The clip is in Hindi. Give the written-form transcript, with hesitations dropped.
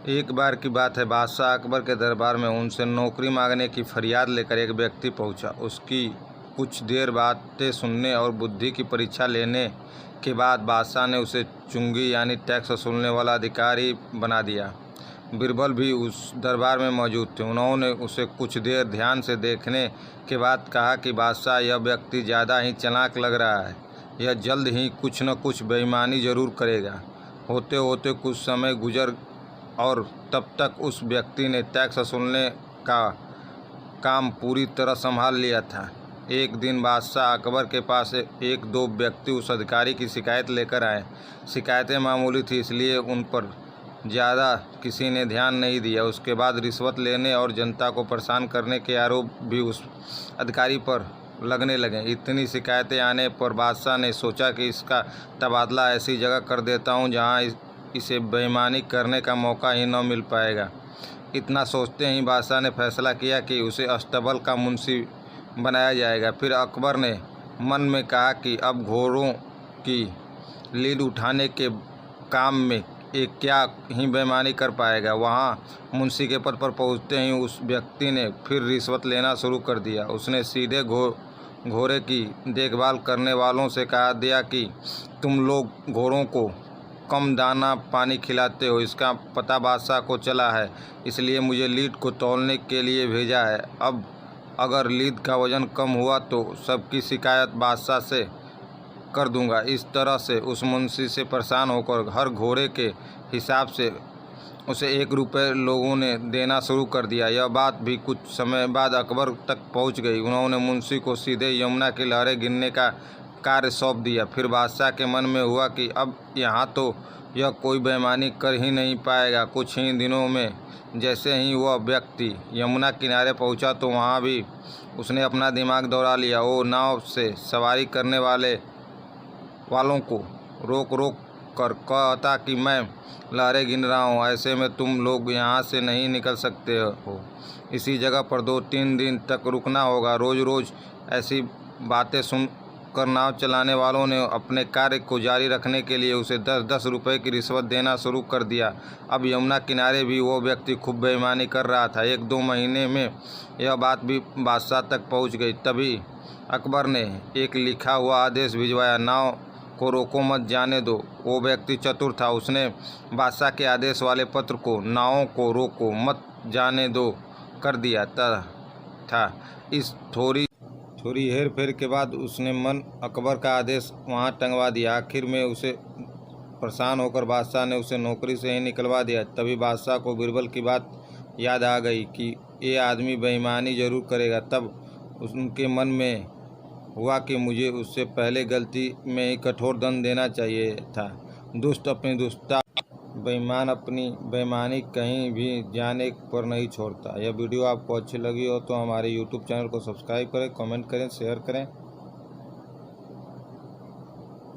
एक बार की बात है, बादशाह अकबर के दरबार में उनसे नौकरी मांगने की फरियाद लेकर एक व्यक्ति पहुंचा। उसकी कुछ देर बातें सुनने और बुद्धि की परीक्षा लेने के बाद बादशाह ने उसे चुंगी यानी टैक्स वसूलने वाला अधिकारी बना दिया। बीरबल भी उस दरबार में मौजूद थे। उन्होंने उसे कुछ देर ध्यान से देखने के बाद कहा कि बादशाह, यह व्यक्ति ज़्यादा ही चालाक लग रहा है। यह जल्द ही कुछ न कुछ बेईमानी जरूर करेगा। होते होते कुछ समय गुजर और तब तक उस व्यक्ति ने टैक्स वसूलने का काम पूरी तरह संभाल लिया था। एक दिन बादशाह अकबर के पास एक दो व्यक्ति उस अधिकारी की शिकायत लेकर आए। शिकायतें मामूली थी, इसलिए उन पर ज़्यादा किसी ने ध्यान नहीं दिया। उसके बाद रिश्वत लेने और जनता को परेशान करने के आरोप भी उस अधिकारी पर लगने लगे। इतनी शिकायतें आने पर बादशाह ने सोचा कि इसका तबादला ऐसी जगह कर देता हूँ जहाँ इसे बेईमानी करने का मौका ही न मिल पाएगा। इतना सोचते ही बादशाह ने फैसला किया कि उसे अस्तबल का मुंशी बनाया जाएगा। फिर अकबर ने मन में कहा कि अब घोड़ों की लीड उठाने के काम में एक क्या ही बेईमानी कर पाएगा। वहाँ मुंशी के पद पर पहुँचते ही उस व्यक्ति ने फिर रिश्वत लेना शुरू कर दिया। उसने सीधे घोड़े की देखभाल करने वालों से कहा दिया कि तुम लोग घोड़ों को कम दाना पानी खिलाते हो। इसका पता बादशाह को चला है, इसलिए मुझे लीड को तौलने के लिए भेजा है। अब अगर लीड का वजन कम हुआ तो सबकी शिकायत बादशाह से कर दूंगा। इस तरह से उस मुंशी से परेशान होकर हर घोड़े के हिसाब से उसे 1 रुपये लोगों ने देना शुरू कर दिया। यह बात भी कुछ समय बाद अकबर तक पहुंच गई। उन्होंने मुंशी को सीधे यमुना की लहरें गिनने का कार्य सौंप दिया। फिर बादशाह के मन में हुआ कि अब यहाँ तो यह कोई बेईमानी कर ही नहीं पाएगा। कुछ ही दिनों में जैसे ही वह व्यक्ति यमुना किनारे पहुँचा तो वहाँ भी उसने अपना दिमाग दौड़ा लिया। वो नाव से सवारी करने वालों को रोक रोक कर कहता कि मैं लहरें गिन रहा हूँ, ऐसे में तुम लोग यहाँ से नहीं निकल सकते हो। इसी जगह पर 2-3 दिन तक रुकना होगा। रोज़ रोज़ ऐसी बातें सुनकर नाव चलाने वालों ने अपने कार्य को जारी रखने के लिए उसे 10-10 रुपये की रिश्वत देना शुरू कर दिया। अब यमुना किनारे भी वो व्यक्ति खूब बेईमानी कर रहा था। 1-2 महीने में यह बात भी बादशाह तक पहुँच गई। तभी अकबर ने एक लिखा हुआ आदेश भिजवाया, नाव को रोको मत, जाने दो। वो व्यक्ति चतुर था। उसने बादशाह के आदेश वाले पत्र को नावों को रोको मत, जाने दो कर दिया था। इस थोड़ी हेर फेर के बाद उसने मन अकबर का आदेश वहाँ टंगवा दिया। आखिर में उसे परेशान होकर बादशाह ने उसे नौकरी से ही निकलवा दिया। तभी बादशाह को बीरबल की बात याद आ गई कि ये आदमी बेईमानी जरूर करेगा। तब उनके मन में हुआ कि मुझे उससे पहले गलती में ही कठोर दंड देना चाहिए था। दुष्ट अपनी दुष्टता, बेईमान अपनी बेईमानी कहीं भी जाने पर नहीं छोड़ता। यह वीडियो आपको अच्छी लगी हो तो हमारे YouTube चैनल को सब्सक्राइब करें, कमेंट करें, शेयर करें।